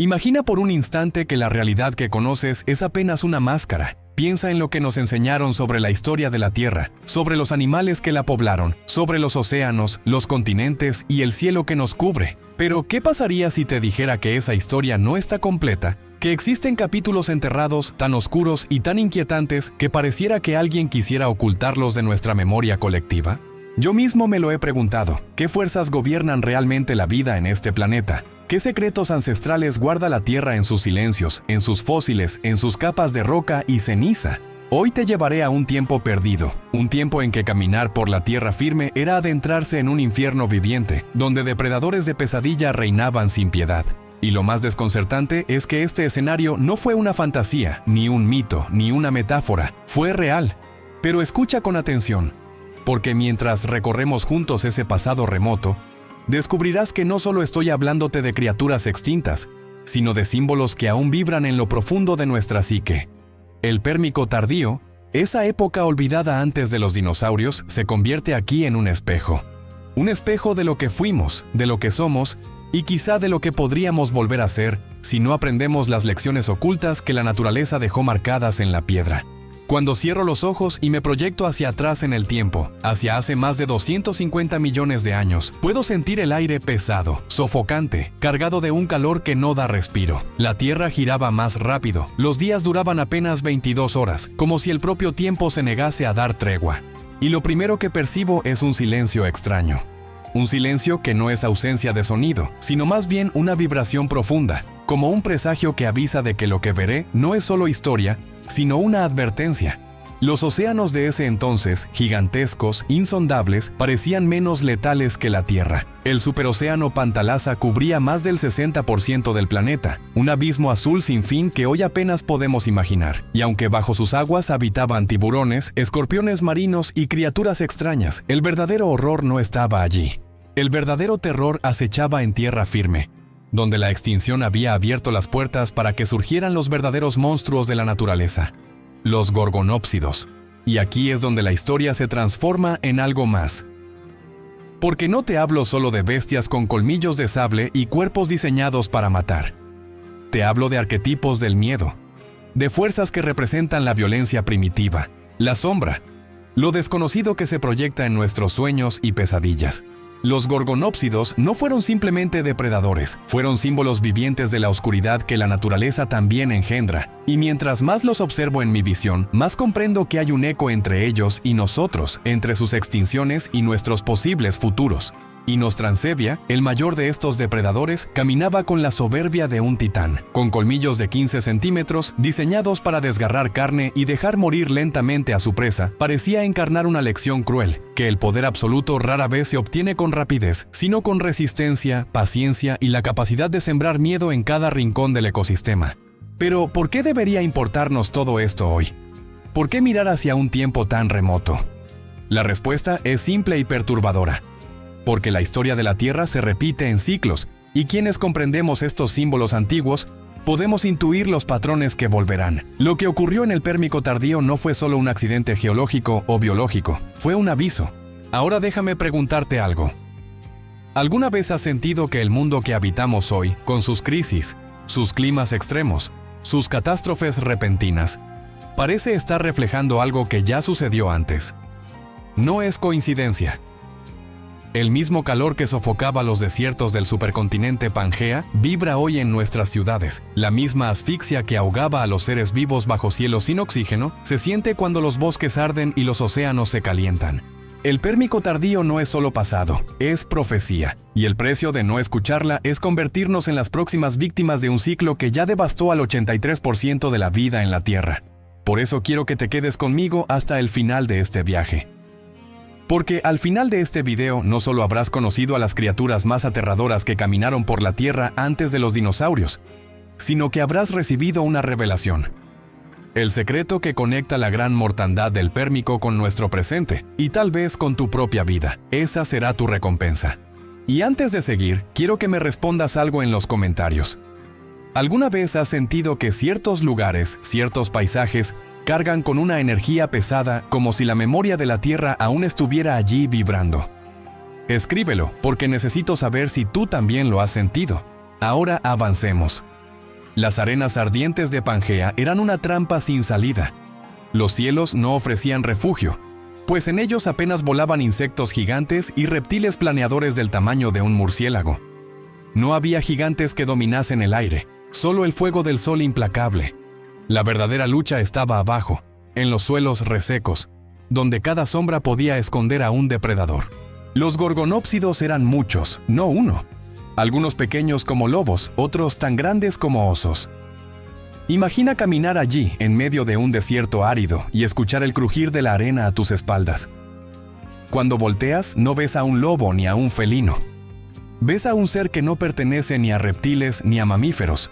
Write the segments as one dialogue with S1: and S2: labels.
S1: Imagina por un instante que la realidad que conoces es apenas una máscara. Piensa en lo que nos enseñaron sobre la historia de la Tierra, sobre los animales que la poblaron, sobre los océanos, los continentes y el cielo que nos cubre. Pero, ¿qué pasaría si te dijera que esa historia no está completa? Que existen capítulos enterrados tan oscuros y tan inquietantes que pareciera que alguien quisiera ocultarlos de nuestra memoria colectiva. Yo mismo me lo he preguntado. ¿Qué fuerzas gobiernan realmente la vida en este planeta? ¿Qué secretos ancestrales guarda la Tierra en sus silencios, en sus fósiles, en sus capas de roca y ceniza? Hoy te llevaré a un tiempo perdido, un tiempo en que caminar por la tierra firme era adentrarse en un infierno viviente, donde depredadores de pesadilla reinaban sin piedad. Y lo más desconcertante es que este escenario no fue una fantasía, ni un mito, ni una metáfora, fue real. Pero escucha con atención, porque mientras recorremos juntos ese pasado remoto, descubrirás que no solo estoy hablándote de criaturas extintas, sino de símbolos que aún vibran en lo profundo de nuestra psique. El Pérmico tardío, esa época olvidada antes de los dinosaurios, se convierte aquí en un espejo. Un espejo de lo que fuimos, de lo que somos, y quizá de lo que podríamos volver a ser si no aprendemos las lecciones ocultas que la naturaleza dejó marcadas en la piedra. Cuando cierro los ojos y me proyecto hacia atrás en el tiempo, hacia hace más de 250 millones de años, puedo sentir el aire pesado, sofocante, cargado de un calor que no da respiro. La Tierra giraba más rápido, los días duraban apenas 22 horas, como si el propio tiempo se negase a dar tregua. Y lo primero que percibo es un silencio extraño. Un silencio que no es ausencia de sonido, sino más bien una vibración profunda, como un presagio que avisa de que lo que veré no es solo historia, sino una advertencia. Los océanos de ese entonces, gigantescos, insondables, parecían menos letales que la Tierra. El superocéano Pantalasa cubría más del 60% del planeta, un abismo azul sin fin que hoy apenas podemos imaginar. Y aunque bajo sus aguas habitaban tiburones, escorpiones marinos y criaturas extrañas, el verdadero horror no estaba allí. El verdadero terror acechaba en tierra firme, donde la extinción había abierto las puertas para que surgieran los verdaderos monstruos de la naturaleza, los gorgonópsidos. Y aquí es donde la historia se transforma en algo más. Porque no te hablo solo de bestias con colmillos de sable y cuerpos diseñados para matar. Te hablo de arquetipos del miedo, de fuerzas que representan la violencia primitiva, la sombra, lo desconocido que se proyecta en nuestros sueños y pesadillas. Los gorgonópsidos no fueron simplemente depredadores, fueron símbolos vivientes de la oscuridad que la naturaleza también engendra. Y mientras más los observo en mi visión, más comprendo que hay un eco entre ellos y nosotros, entre sus extinciones y nuestros posibles futuros. Y Nostransevia, el mayor de estos depredadores, caminaba con la soberbia de un titán, con colmillos de 15 centímetros, diseñados para desgarrar carne y dejar morir lentamente a su presa. Parecía encarnar una lección cruel, que el poder absoluto rara vez se obtiene con rapidez, sino con resistencia, paciencia y la capacidad de sembrar miedo en cada rincón del ecosistema. Pero, ¿por qué debería importarnos todo esto hoy? ¿Por qué mirar hacia un tiempo tan remoto? La respuesta es simple y perturbadora. Porque la historia de la Tierra se repite en ciclos, y quienes comprendemos estos símbolos antiguos, podemos intuir los patrones que volverán. Lo que ocurrió en el Pérmico tardío no fue solo un accidente geológico o biológico, fue un aviso. Ahora déjame preguntarte algo. ¿Alguna vez has sentido que el mundo que habitamos hoy, con sus crisis, sus climas extremos, sus catástrofes repentinas, parece estar reflejando algo que ya sucedió antes? No es coincidencia. El mismo calor que sofocaba los desiertos del supercontinente Pangea vibra hoy en nuestras ciudades. La misma asfixia que ahogaba a los seres vivos bajo cielos sin oxígeno se siente cuando los bosques arden y los océanos se calientan. El Pérmico tardío no es solo pasado, es profecía. Y el precio de no escucharla es convertirnos en las próximas víctimas de un ciclo que ya devastó al 83% de la vida en la Tierra. Por eso quiero que te quedes conmigo hasta el final de este viaje. Porque al final de este video no solo habrás conocido a las criaturas más aterradoras que caminaron por la Tierra antes de los dinosaurios, sino que habrás recibido una revelación. El secreto que conecta la gran mortandad del Pérmico con nuestro presente, y tal vez con tu propia vida. Esa será tu recompensa. Y antes de seguir, quiero que me respondas algo en los comentarios. ¿Alguna vez has sentido que ciertos lugares, ciertos paisajes, cargan con una energía pesada como si la memoria de la Tierra aún estuviera allí vibrando? Escríbelo, porque necesito saber si tú también lo has sentido. Ahora avancemos. Las arenas ardientes de Pangea eran una trampa sin salida. Los cielos no ofrecían refugio, pues en ellos apenas volaban insectos gigantes y reptiles planeadores del tamaño de un murciélago. No había gigantes que dominasen el aire, solo el fuego del sol implacable. La verdadera lucha estaba abajo, en los suelos resecos, donde cada sombra podía esconder a un depredador. Los gorgonópsidos eran muchos, no uno. Algunos pequeños como lobos, otros tan grandes como osos. Imagina caminar allí, en medio de un desierto árido, y escuchar el crujir de la arena a tus espaldas. Cuando volteas, no ves a un lobo ni a un felino. Ves a un ser que no pertenece ni a reptiles ni a mamíferos,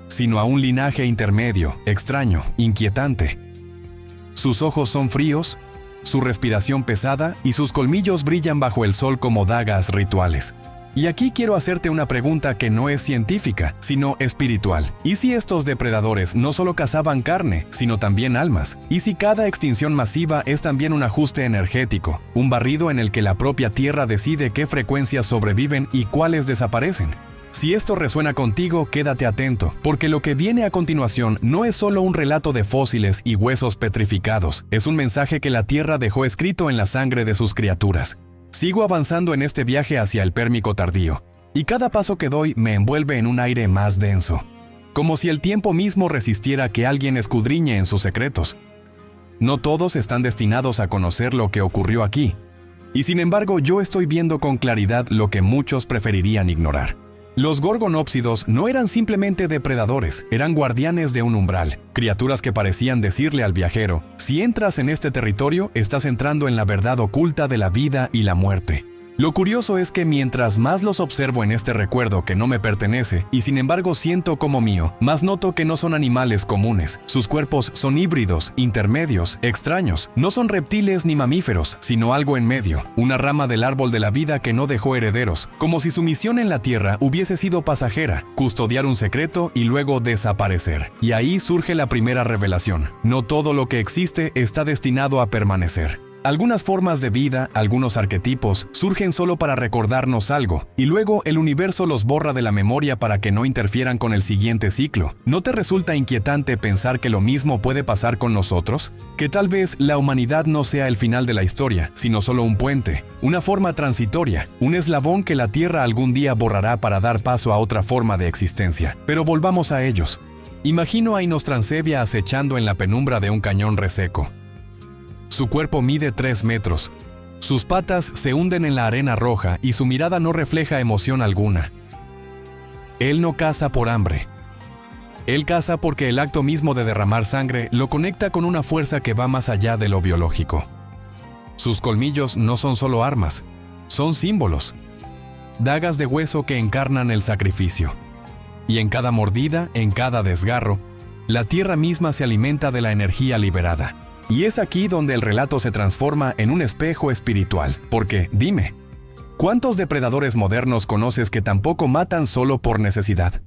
S1: sino a un linaje intermedio, extraño, inquietante. Sus ojos son fríos, su respiración pesada y sus colmillos brillan bajo el sol como dagas rituales. Y aquí quiero hacerte una pregunta que no es científica, sino espiritual. ¿Y si estos depredadores no solo cazaban carne, sino también almas? ¿Y si cada extinción masiva es también un ajuste energético, un barrido en el que la propia Tierra decide qué frecuencias sobreviven y cuáles desaparecen? Si esto resuena contigo, quédate atento, porque lo que viene a continuación no es solo un relato de fósiles y huesos petrificados, es un mensaje que la Tierra dejó escrito en la sangre de sus criaturas. Sigo avanzando en este viaje hacia el Pérmico tardío, y cada paso que doy me envuelve en un aire más denso, como si el tiempo mismo resistiera que alguien escudriñe en sus secretos. No todos están destinados a conocer lo que ocurrió aquí, y sin embargo yo estoy viendo con claridad lo que muchos preferirían ignorar. Los gorgonópsidos no eran simplemente depredadores, eran guardianes de un umbral, criaturas que parecían decirle al viajero: si entras en este territorio, estás entrando en la verdad oculta de la vida y la muerte. Lo curioso es que mientras más los observo en este recuerdo que no me pertenece, y sin embargo siento como mío, más noto que no son animales comunes. Sus cuerpos son híbridos, intermedios, extraños. No son reptiles ni mamíferos, sino algo en medio, una rama del árbol de la vida que no dejó herederos, como si su misión en la Tierra hubiese sido pasajera, custodiar un secreto y luego desaparecer. Y ahí surge la primera revelación: no todo lo que existe está destinado a permanecer. Algunas formas de vida, algunos arquetipos, surgen solo para recordarnos algo, y luego el universo los borra de la memoria para que no interfieran con el siguiente ciclo. ¿No te resulta inquietante pensar que lo mismo puede pasar con nosotros? Que tal vez la humanidad no sea el final de la historia, sino solo un puente, una forma transitoria, un eslabón que la Tierra algún día borrará para dar paso a otra forma de existencia. Pero volvamos a ellos. Imagino a Inostrancevia acechando en la penumbra de un cañón reseco. Su cuerpo mide 3 metros. Sus patas se hunden en la arena roja y su mirada no refleja emoción alguna. Él no caza por hambre. Él caza porque el acto mismo de derramar sangre lo conecta con una fuerza que va más allá de lo biológico. Sus colmillos no son solo armas, son símbolos. Dagas de hueso que encarnan el sacrificio. Y en cada mordida, en cada desgarro, la tierra misma se alimenta de la energía liberada. Y es aquí donde el relato se transforma en un espejo espiritual, porque, dime, ¿cuántos depredadores modernos conoces que tampoco matan solo por necesidad?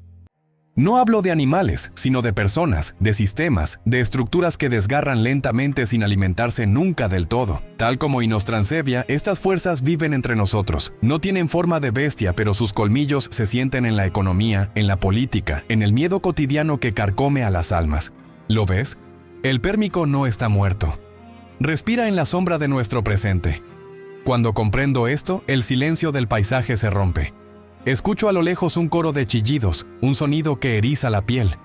S1: No hablo de animales, sino de personas, de sistemas, de estructuras que desgarran lentamente sin alimentarse nunca del todo. Tal como Inostrancevia, estas fuerzas viven entre nosotros. No tienen forma de bestia, pero sus colmillos se sienten en la economía, en la política, en el miedo cotidiano que carcome a las almas. ¿Lo ves? El Pérmico no está muerto. Respira en la sombra de nuestro presente. Cuando comprendo esto, el silencio del paisaje se rompe. Escucho a lo lejos un coro de chillidos, un sonido que eriza la piel.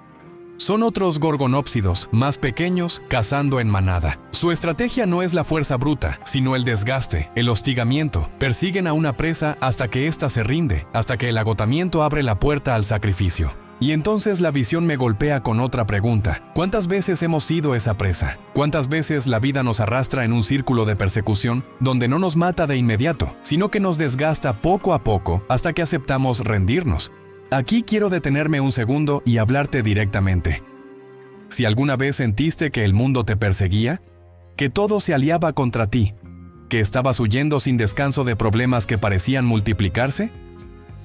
S1: Son otros gorgonópsidos, más pequeños, cazando en manada. Su estrategia no es la fuerza bruta, sino el desgaste, el hostigamiento. Persiguen a una presa hasta que ésta se rinde, hasta que el agotamiento abre la puerta al sacrificio. Y entonces la visión me golpea con otra pregunta. ¿Cuántas veces hemos sido esa presa? ¿Cuántas veces la vida nos arrastra en un círculo de persecución donde no nos mata de inmediato, sino que nos desgasta poco a poco hasta que aceptamos rendirnos? Aquí quiero detenerme un segundo y hablarte directamente. Si alguna vez sentiste que el mundo te perseguía, que todo se aliaba contra ti, que estabas huyendo sin descanso de problemas que parecían multiplicarse,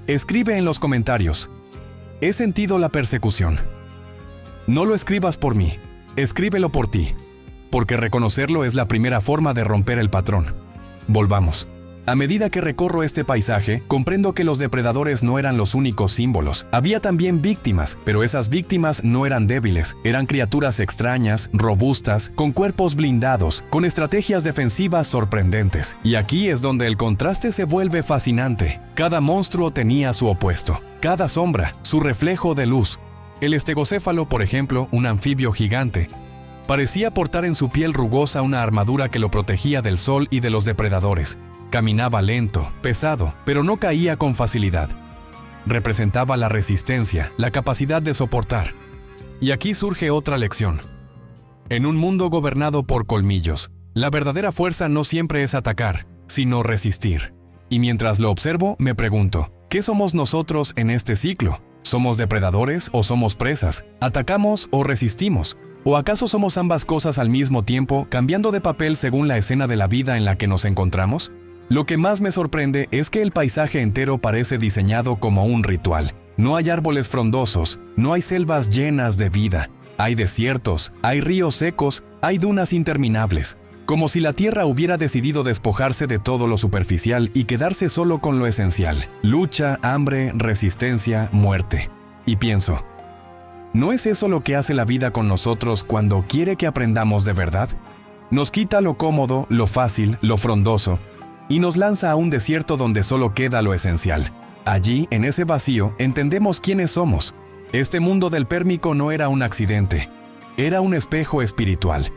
S1: escribe en los comentarios: he sentido la persecución. No lo escribas por mí, escríbelo por ti, porque reconocerlo es la primera forma de romper el patrón. Volvamos. A medida que recorro este paisaje, comprendo que los depredadores no eran los únicos símbolos. Había también víctimas, pero esas víctimas no eran débiles. Eran criaturas extrañas, robustas, con cuerpos blindados, con estrategias defensivas sorprendentes. Y aquí es donde el contraste se vuelve fascinante. Cada monstruo tenía su opuesto. Cada sombra, su reflejo de luz. El estegocéfalo, por ejemplo, un anfibio gigante, parecía portar en su piel rugosa una armadura que lo protegía del sol y de los depredadores. Caminaba lento, pesado, pero no caía con facilidad. Representaba la resistencia, la capacidad de soportar. Y aquí surge otra lección. En un mundo gobernado por colmillos, la verdadera fuerza no siempre es atacar, sino resistir. Y mientras lo observo, me pregunto, ¿qué somos nosotros en este ciclo? ¿Somos depredadores o somos presas? ¿Atacamos o resistimos? ¿O acaso somos ambas cosas al mismo tiempo, cambiando de papel según la escena de la vida en la que nos encontramos? Lo que más me sorprende es que el paisaje entero parece diseñado como un ritual. No hay árboles frondosos, no hay selvas llenas de vida. Hay desiertos, hay ríos secos, hay dunas interminables. Como si la tierra hubiera decidido despojarse de todo lo superficial y quedarse solo con lo esencial. Lucha, hambre, resistencia, muerte. Y pienso, ¿no es eso lo que hace la vida con nosotros cuando quiere que aprendamos de verdad? Nos quita lo cómodo, lo fácil, lo frondoso, y nos lanza a un desierto donde solo queda lo esencial. Allí, en ese vacío, entendemos quiénes somos. Este mundo del pérmico no era un accidente, era un espejo espiritual.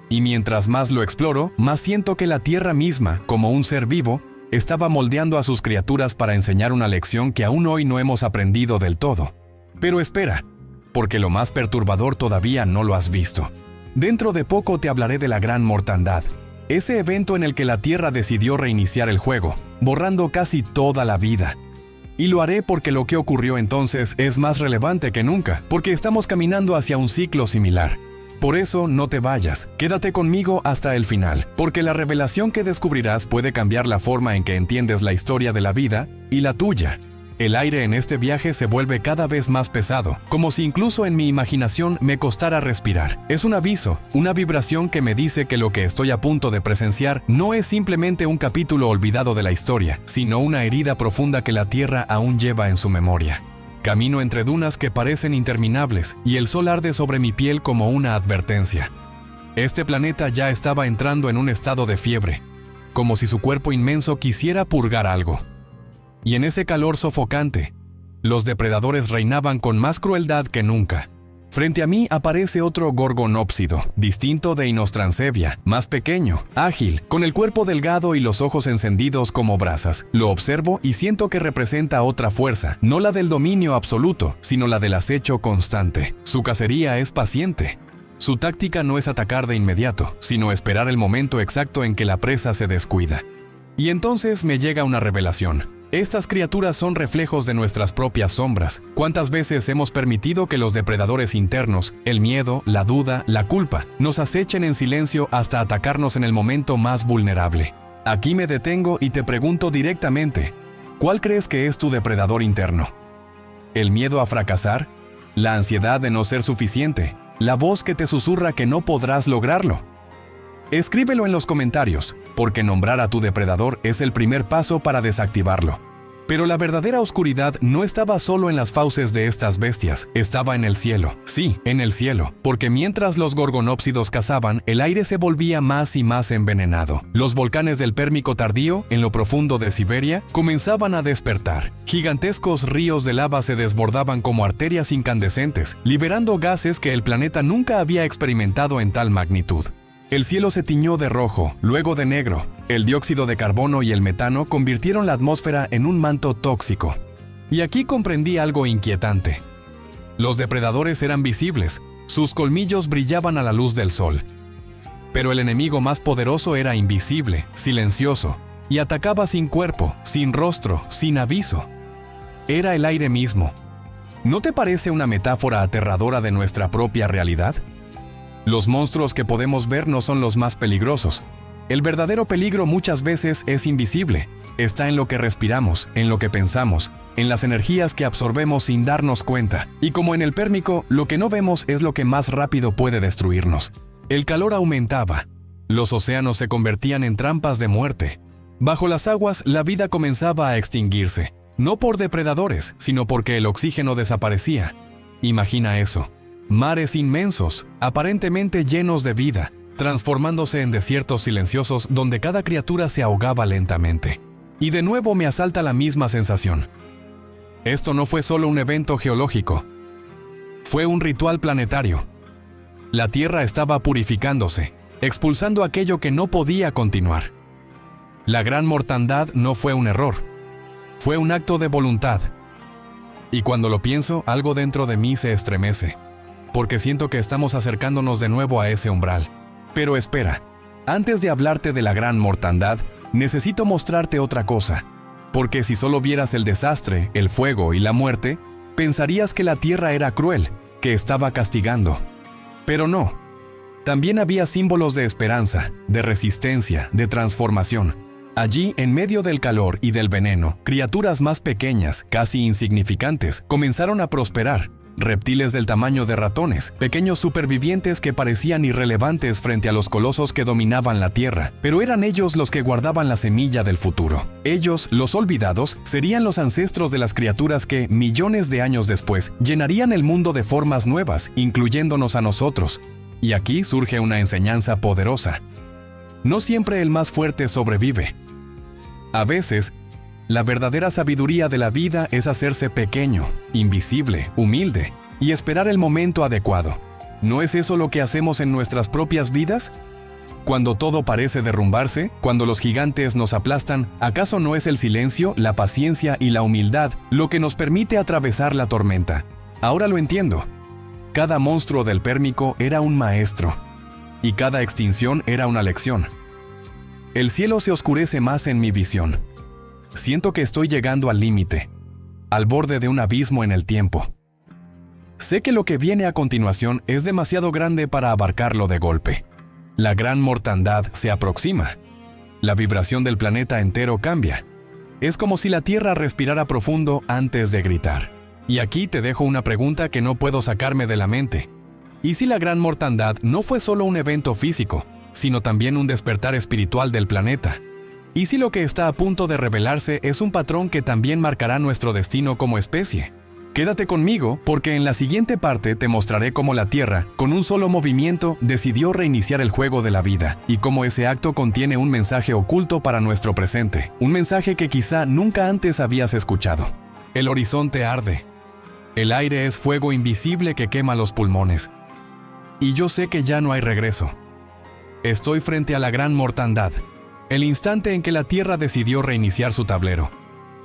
S1: Y mientras más lo exploro, más siento que la tierra misma, como un ser vivo, estaba moldeando a sus criaturas para enseñar una lección que aún hoy no hemos aprendido del todo. Pero espera, porque lo más perturbador todavía no lo has visto. Dentro de poco te hablaré de la Gran Mortandad, ese evento en el que la Tierra decidió reiniciar el juego, borrando casi toda la vida. Y lo haré porque lo que ocurrió entonces es más relevante que nunca, porque estamos caminando hacia un ciclo similar. Por eso no te vayas, quédate conmigo hasta el final, porque la revelación que descubrirás puede cambiar la forma en que entiendes la historia de la vida y la tuya. El aire en este viaje se vuelve cada vez más pesado, como si incluso en mi imaginación me costara respirar. Es un aviso, una vibración que me dice que lo que estoy a punto de presenciar no es simplemente un capítulo olvidado de la historia, sino una herida profunda que la Tierra aún lleva en su memoria. Camino entre dunas que parecen interminables y el sol arde sobre mi piel como una advertencia. Este planeta ya estaba entrando en un estado de fiebre, como si su cuerpo inmenso quisiera purgar algo. Y en ese calor sofocante, los depredadores reinaban con más crueldad que nunca. Frente a mí aparece otro gorgonópsido, distinto de Inostrancevia, más pequeño, ágil, con el cuerpo delgado y los ojos encendidos como brasas. Lo observo y siento que representa otra fuerza, no la del dominio absoluto, sino la del acecho constante. Su cacería es paciente. Su táctica no es atacar de inmediato, sino esperar el momento exacto en que la presa se descuida. Y entonces me llega una revelación. Estas criaturas son reflejos de nuestras propias sombras. ¿Cuántas veces hemos permitido que los depredadores internos, el miedo, la duda, la culpa, nos acechen en silencio hasta atacarnos en el momento más vulnerable? Aquí me detengo y te pregunto directamente, ¿cuál crees que es tu depredador interno? ¿El miedo a fracasar? ¿La ansiedad de no ser suficiente? ¿La voz que te susurra que no podrás lograrlo? Escríbelo en los comentarios, porque nombrar a tu depredador es el primer paso para desactivarlo. Pero la verdadera oscuridad no estaba solo en las fauces de estas bestias, estaba en el cielo. Sí, en el cielo, porque mientras los gorgonópsidos cazaban, el aire se volvía más y más envenenado. Los volcanes del Pérmico tardío, en lo profundo de Siberia, comenzaban a despertar. Gigantescos ríos de lava se desbordaban como arterias incandescentes, liberando gases que el planeta nunca había experimentado en tal magnitud. El cielo se tiñó de rojo, luego de negro. El dióxido de carbono y el metano convirtieron la atmósfera en un manto tóxico. Y aquí comprendí algo inquietante. Los depredadores eran visibles, sus colmillos brillaban a la luz del sol. Pero el enemigo más poderoso era invisible, silencioso, y atacaba sin cuerpo, sin rostro, sin aviso. Era el aire mismo. ¿No te parece una metáfora aterradora de nuestra propia realidad? Los monstruos que podemos ver no son los más peligrosos. El verdadero peligro muchas veces es invisible. Está en lo que respiramos, en lo que pensamos, en las energías que absorbemos sin darnos cuenta. Y como en el Pérmico, lo que no vemos es lo que más rápido puede destruirnos. El calor aumentaba. Los océanos se convertían en trampas de muerte. Bajo las aguas, la vida comenzaba a extinguirse, no por depredadores, sino porque el oxígeno desaparecía. Imagina eso. Mares inmensos, aparentemente llenos de vida, transformándose en desiertos silenciosos donde cada criatura se ahogaba lentamente. Y de nuevo me asalta la misma sensación. Esto no fue solo un evento geológico. Fue un ritual planetario. La Tierra estaba purificándose, expulsando aquello que no podía continuar. La gran mortandad no fue un error. Fue un acto de voluntad. Y cuando lo pienso, algo dentro de mí se estremece, porque siento que estamos acercándonos de nuevo a ese umbral. Pero espera, antes de hablarte de la gran mortandad, necesito mostrarte otra cosa, porque si solo vieras el desastre, el fuego y la muerte, pensarías que la Tierra era cruel, que estaba castigando. Pero no. También había símbolos de esperanza, de resistencia, de transformación. Allí, en medio del calor y del veneno, criaturas más pequeñas, casi insignificantes, comenzaron a prosperar. Reptiles del tamaño de ratones, pequeños supervivientes que parecían irrelevantes frente a los colosos que dominaban la Tierra, pero eran ellos los que guardaban la semilla del futuro. Ellos, los olvidados, serían los ancestros de las criaturas que, millones de años después, llenarían el mundo de formas nuevas, incluyéndonos a nosotros. Y aquí surge una enseñanza poderosa. No siempre el más fuerte sobrevive. A veces, la verdadera sabiduría de la vida es hacerse pequeño, invisible, humilde y esperar el momento adecuado. ¿No es eso lo que hacemos en nuestras propias vidas? Cuando todo parece derrumbarse, cuando los gigantes nos aplastan, ¿acaso no es el silencio, la paciencia y la humildad lo que nos permite atravesar la tormenta? Ahora lo entiendo. Cada monstruo del Pérmico era un maestro, y cada extinción era una lección. El cielo se oscurece más en mi visión. Siento que estoy llegando al límite, al borde de un abismo en el tiempo. Sé que lo que viene a continuación es demasiado grande para abarcarlo de golpe. La gran mortandad se aproxima. La vibración del planeta entero cambia. Es como si la Tierra respirara profundo antes de gritar. Y aquí te dejo una pregunta que no puedo sacarme de la mente. ¿Y si la gran mortandad no fue solo un evento físico, sino también un despertar espiritual del planeta? ¿Y si lo que está a punto de revelarse es un patrón que también marcará nuestro destino como especie? Quédate conmigo, porque en la siguiente parte te mostraré cómo la Tierra, con un solo movimiento, decidió reiniciar el juego de la vida, y cómo ese acto contiene un mensaje oculto para nuestro presente, un mensaje que quizá nunca antes habías escuchado. El horizonte arde. El aire es fuego invisible que quema los pulmones. Y yo sé que ya no hay regreso. Estoy frente a la gran mortandad. El instante en que la Tierra decidió reiniciar su tablero,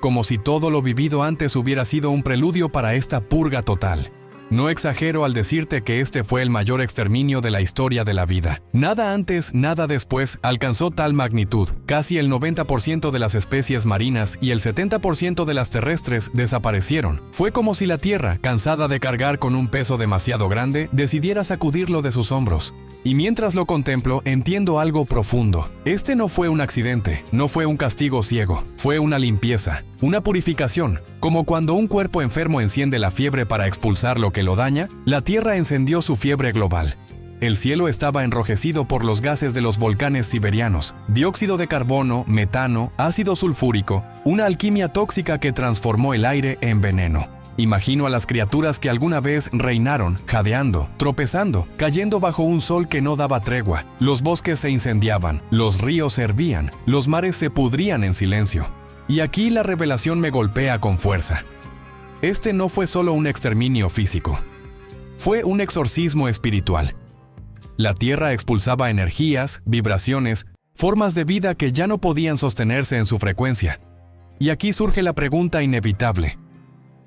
S1: como si todo lo vivido antes hubiera sido un preludio para esta purga total. No exagero al decirte que este fue el mayor exterminio de la historia de la vida. Nada antes, nada después alcanzó tal magnitud. Casi el 90% de las especies marinas y el 70% de las terrestres desaparecieron. Fue como si la Tierra, cansada de cargar con un peso demasiado grande, decidiera sacudirlo de sus hombros. Y mientras lo contemplo, entiendo algo profundo. Este no fue un accidente, no fue un castigo ciego, fue una limpieza, una purificación. Como cuando un cuerpo enfermo enciende la fiebre para expulsar lo que lo daña, la Tierra encendió su fiebre global. El cielo estaba enrojecido por los gases de los volcanes siberianos, dióxido de carbono, metano, ácido sulfúrico, una alquimia tóxica que transformó el aire en veneno. Imagino a las criaturas que alguna vez reinaron, jadeando, tropezando, cayendo bajo un sol que no daba tregua. Los bosques se incendiaban, los ríos hervían, los mares se pudrían en silencio. Y aquí la revelación me golpea con fuerza. Este no fue solo un exterminio físico. Fue un exorcismo espiritual. La Tierra expulsaba energías, vibraciones, formas de vida que ya no podían sostenerse en su frecuencia. Y aquí surge la pregunta inevitable.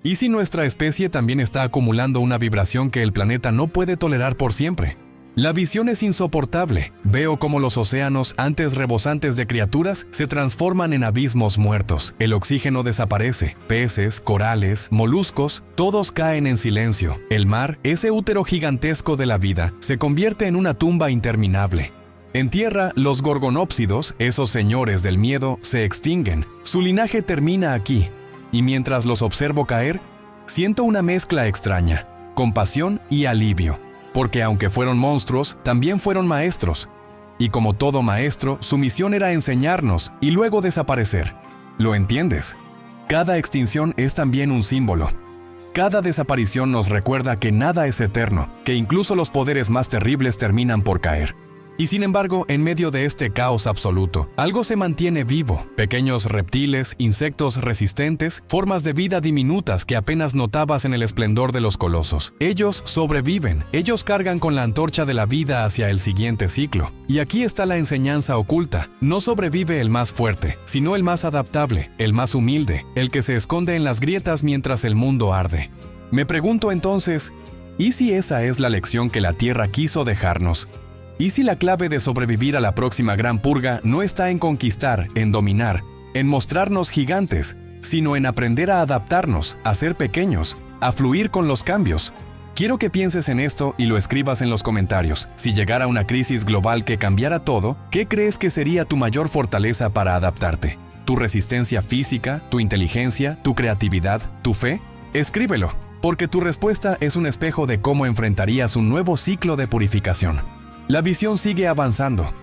S1: ¿Y si nuestra especie también está acumulando una vibración que el planeta no puede tolerar por siempre? La visión es insoportable. Veo cómo los océanos, antes rebosantes de criaturas, se transforman en abismos muertos. El oxígeno desaparece. Peces, corales, moluscos, todos caen en silencio. El mar, ese útero gigantesco de la vida, se convierte en una tumba interminable. En tierra, los gorgonópsidos, esos señores del miedo, se extinguen. Su linaje termina aquí. Y mientras los observo caer, siento una mezcla extraña, compasión y alivio, porque aunque fueron monstruos, también fueron maestros. Y como todo maestro, su misión era enseñarnos y luego desaparecer. ¿Lo entiendes? Cada extinción es también un símbolo. Cada desaparición nos recuerda que nada es eterno, que incluso los poderes más terribles terminan por caer. Y sin embargo, en medio de este caos absoluto, algo se mantiene vivo. Pequeños reptiles, insectos resistentes, formas de vida diminutas que apenas notabas en el esplendor de los colosos. Ellos sobreviven, ellos cargan con la antorcha de la vida hacia el siguiente ciclo. Y aquí está la enseñanza oculta. No sobrevive el más fuerte, sino el más adaptable, el más humilde, el que se esconde en las grietas mientras el mundo arde. Me pregunto entonces, ¿y si esa es la lección que la Tierra quiso dejarnos? ¿Y si la clave de sobrevivir a la próxima gran purga no está en conquistar, en dominar, en mostrarnos gigantes, sino en aprender a adaptarnos, a ser pequeños, a fluir con los cambios? Quiero que pienses en esto y lo escribas en los comentarios. Si llegara una crisis global que cambiara todo, ¿qué crees que sería tu mayor fortaleza para adaptarte? ¿Tu resistencia física, tu inteligencia, tu creatividad, tu fe? Escríbelo, porque tu respuesta es un espejo de cómo enfrentarías un nuevo ciclo de purificación. La visión sigue avanzando.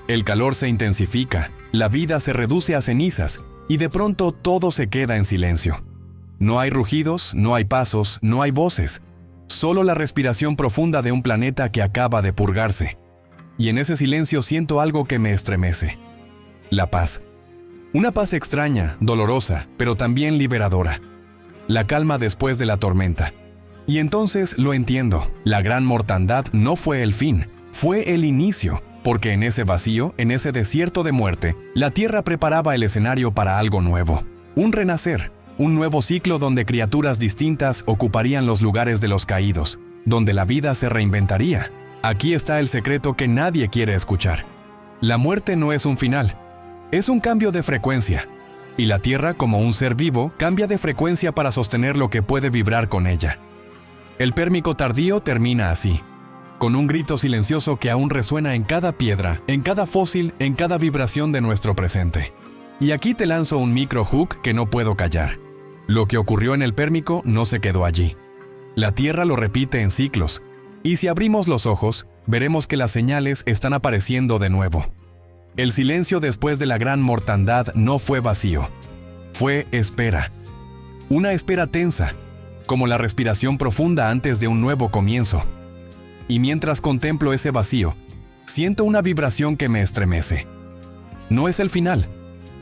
S1: El calor se intensifica, la vida se reduce a cenizas y de pronto todo se queda en silencio. No hay rugidos, no hay pasos, no hay voces. Solo la respiración profunda de un planeta que acaba de purgarse. Y en ese silencio siento algo que me estremece. La paz. Una paz extraña, dolorosa, pero también liberadora. La calma después de la tormenta. Y entonces lo entiendo. La gran mortandad no fue el fin. Fue el inicio, porque en ese vacío, en ese desierto de muerte, la Tierra preparaba el escenario para algo nuevo. Un renacer, un nuevo ciclo donde criaturas distintas ocuparían los lugares de los caídos, donde la vida se reinventaría. Aquí está el secreto que nadie quiere escuchar. La muerte no es un final, es un cambio de frecuencia. Y la Tierra, como un ser vivo, cambia de frecuencia para sostener lo que puede vibrar con ella. El Pérmico tardío termina así, con un grito silencioso que aún resuena en cada piedra, en cada fósil, en cada vibración de nuestro presente. Y aquí te lanzo un micro hook que no puedo callar. Lo que ocurrió en el Pérmico no se quedó allí. La Tierra lo repite en ciclos, y si abrimos los ojos, veremos que las señales están apareciendo de nuevo. El silencio después de la gran mortandad no fue vacío, fue espera. Una espera tensa, como la respiración profunda antes de un nuevo comienzo. Y mientras contemplo ese vacío, siento una vibración que me estremece. No es el final,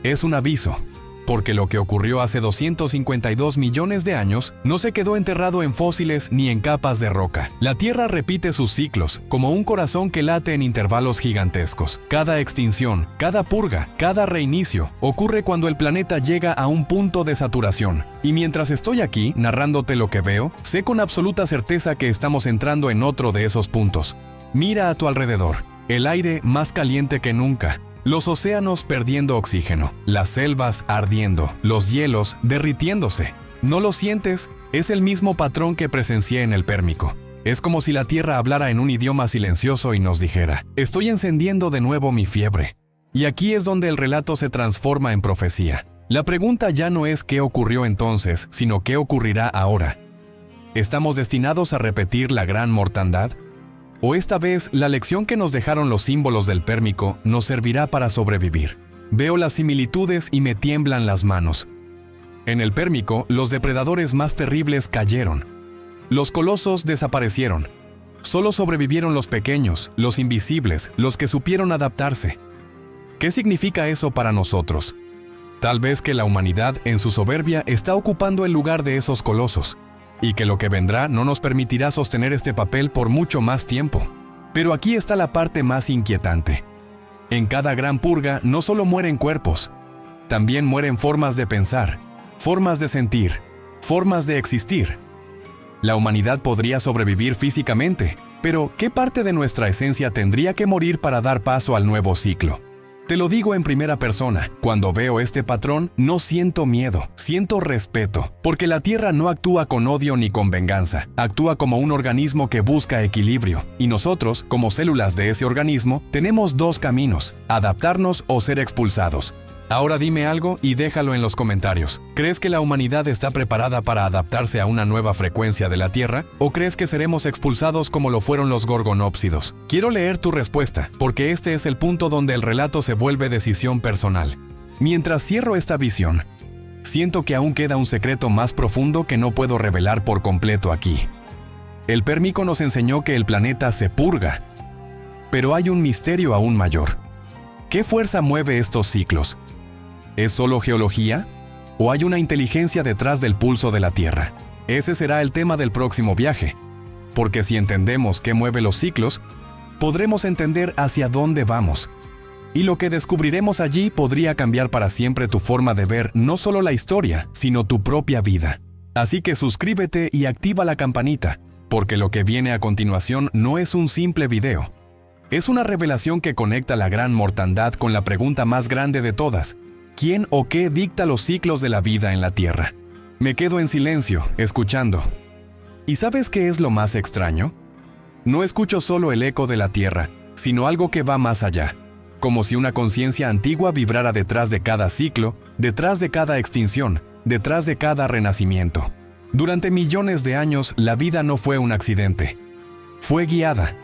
S1: es un aviso, porque lo que ocurrió hace 252 millones de años no se quedó enterrado en fósiles ni en capas de roca. La Tierra repite sus ciclos, como un corazón que late en intervalos gigantescos. Cada extinción, cada purga, cada reinicio, ocurre cuando el planeta llega a un punto de saturación. Y mientras estoy aquí, narrándote lo que veo, sé con absoluta certeza que estamos entrando en otro de esos puntos. Mira a tu alrededor, el aire más caliente que nunca. Los océanos perdiendo oxígeno, las selvas ardiendo, los hielos derritiéndose. ¿No lo sientes? Es el mismo patrón que presencié en el Pérmico. Es como si la Tierra hablara en un idioma silencioso y nos dijera: estoy encendiendo de nuevo mi fiebre. Y aquí es donde el relato se transforma en profecía. La pregunta ya no es qué ocurrió entonces, sino qué ocurrirá ahora. ¿Estamos destinados a repetir la gran mortandad? ¿O esta vez la lección que nos dejaron los símbolos del Pérmico nos servirá para sobrevivir? Veo las similitudes y me tiemblan las manos. En el Pérmico, los depredadores más terribles cayeron. Los colosos desaparecieron. Solo sobrevivieron los pequeños, los invisibles, los que supieron adaptarse. ¿Qué significa eso para nosotros? Tal vez que la humanidad, en su soberbia, está ocupando el lugar de esos colosos, y que lo que vendrá no nos permitirá sostener este papel por mucho más tiempo. Pero aquí está la parte más inquietante. En cada gran purga no solo mueren cuerpos, también mueren formas de pensar, formas de sentir, formas de existir. La humanidad podría sobrevivir físicamente, pero ¿qué parte de nuestra esencia tendría que morir para dar paso al nuevo ciclo? Te lo digo en primera persona, cuando veo este patrón, no siento miedo, siento respeto, porque la Tierra no actúa con odio ni con venganza, actúa como un organismo que busca equilibrio, y nosotros, como células de ese organismo, tenemos dos caminos: adaptarnos o ser expulsados. Ahora dime algo y déjalo en los comentarios. ¿Crees que la humanidad está preparada para adaptarse a una nueva frecuencia de la Tierra? ¿O crees que seremos expulsados como lo fueron los gorgonópsidos? Quiero leer tu respuesta, porque este es el punto donde el relato se vuelve decisión personal. Mientras cierro esta visión, siento que aún queda un secreto más profundo que no puedo revelar por completo aquí. El Pérmico nos enseñó que el planeta se purga, pero hay un misterio aún mayor. ¿Qué fuerza mueve estos ciclos? ¿Es solo geología? ¿O hay una inteligencia detrás del pulso de la Tierra? Ese será el tema del próximo viaje, porque si entendemos qué mueve los ciclos, podremos entender hacia dónde vamos. Y lo que descubriremos allí podría cambiar para siempre tu forma de ver no solo la historia, sino tu propia vida. Así que suscríbete y activa la campanita, porque lo que viene a continuación no es un simple video. Es una revelación que conecta la gran mortandad con la pregunta más grande de todas: ¿quién o qué dicta los ciclos de la vida en la Tierra? Me quedo en silencio, escuchando. ¿Y sabes qué es lo más extraño? No escucho solo el eco de la Tierra, sino algo que va más allá. Como si una conciencia antigua vibrara detrás de cada ciclo, detrás de cada extinción, detrás de cada renacimiento. Durante millones de años, la vida no fue un accidente. Fue guiada.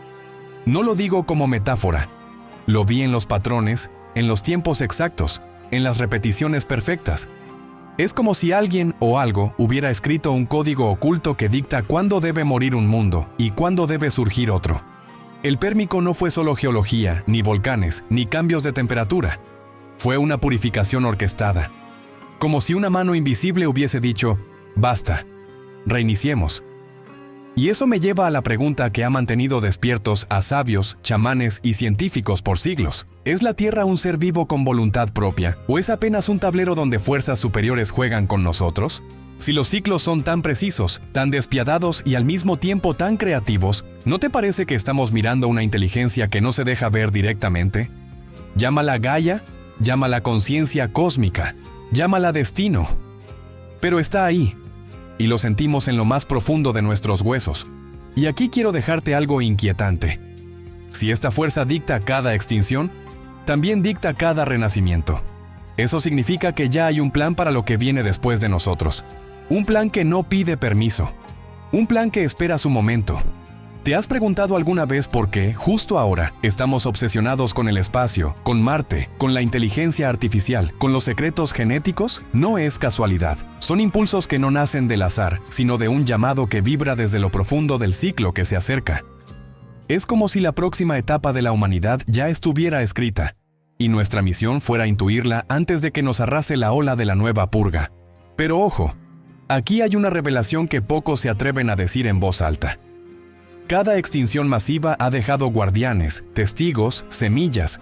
S1: No lo digo como metáfora. Lo vi en los patrones, en los tiempos exactos, en las repeticiones perfectas. Es como si alguien o algo hubiera escrito un código oculto que dicta cuándo debe morir un mundo y cuándo debe surgir otro. El Pérmico no fue solo geología, ni volcanes, ni cambios de temperatura. Fue una purificación orquestada. Como si una mano invisible hubiese dicho: basta, reiniciemos. Y eso me lleva a la pregunta que ha mantenido despiertos a sabios, chamanes y científicos por siglos. ¿Es la Tierra un ser vivo con voluntad propia? ¿O es apenas un tablero donde fuerzas superiores juegan con nosotros? Si los ciclos son tan precisos, tan despiadados y al mismo tiempo tan creativos, ¿no te parece que estamos mirando una inteligencia que no se deja ver directamente? Llámala Gaia, llámala conciencia cósmica, llámala destino. Pero está ahí. Y lo sentimos en lo más profundo de nuestros huesos. Y aquí quiero dejarte algo inquietante. Si esta fuerza dicta cada extinción, también dicta cada renacimiento. Eso significa que ya hay un plan para lo que viene después de nosotros. Un plan que no pide permiso. Un plan que espera su momento. ¿Te has preguntado alguna vez por qué, justo ahora, estamos obsesionados con el espacio, con Marte, con la inteligencia artificial, con los secretos genéticos? No es casualidad. Son impulsos que no nacen del azar, sino de un llamado que vibra desde lo profundo del ciclo que se acerca. Es como si la próxima etapa de la humanidad ya estuviera escrita, y nuestra misión fuera intuirla antes de que nos arrase la ola de la nueva purga. Pero ojo, aquí hay una revelación que pocos se atreven a decir en voz alta. Cada extinción masiva ha dejado guardianes, testigos, semillas,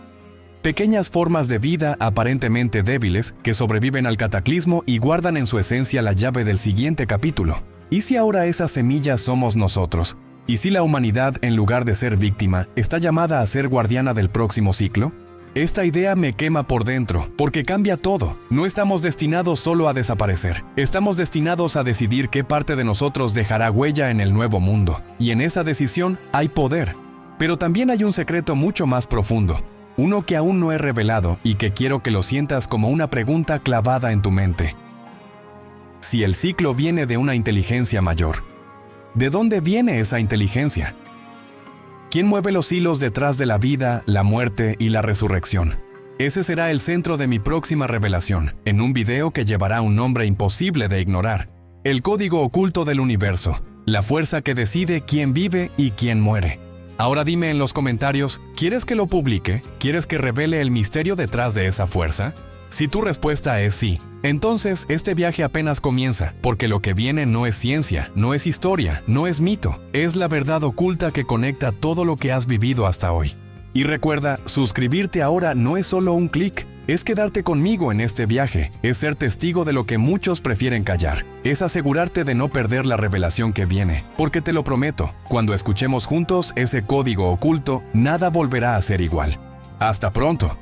S1: pequeñas formas de vida aparentemente débiles que sobreviven al cataclismo y guardan en su esencia la llave del siguiente capítulo. ¿Y si ahora esas semillas somos nosotros? ¿Y si la humanidad, en lugar de ser víctima, está llamada a ser guardiana del próximo ciclo? Esta idea me quema por dentro, porque cambia todo. No estamos destinados solo a desaparecer. Estamos destinados a decidir qué parte de nosotros dejará huella en el nuevo mundo. Y en esa decisión hay poder. Pero también hay un secreto mucho más profundo. Uno que aún no he revelado y que quiero que lo sientas como una pregunta clavada en tu mente. Si el ciclo viene de una inteligencia mayor, ¿de dónde viene esa inteligencia? ¿Quién mueve los hilos detrás de la vida, la muerte y la resurrección? Ese será el centro de mi próxima revelación, en un video que llevará un nombre imposible de ignorar. El código oculto del universo, la fuerza que decide quién vive y quién muere. Ahora dime en los comentarios, ¿quieres que lo publique? ¿Quieres que revele el misterio detrás de esa fuerza? Si tu respuesta es sí, entonces este viaje apenas comienza, porque lo que viene no es ciencia, no es historia, no es mito, es la verdad oculta que conecta todo lo que has vivido hasta hoy. Y recuerda, suscribirte ahora no es solo un clic, es quedarte conmigo en este viaje, es ser testigo de lo que muchos prefieren callar, es asegurarte de no perder la revelación que viene, porque te lo prometo, cuando escuchemos juntos ese código oculto, nada volverá a ser igual. ¡Hasta pronto!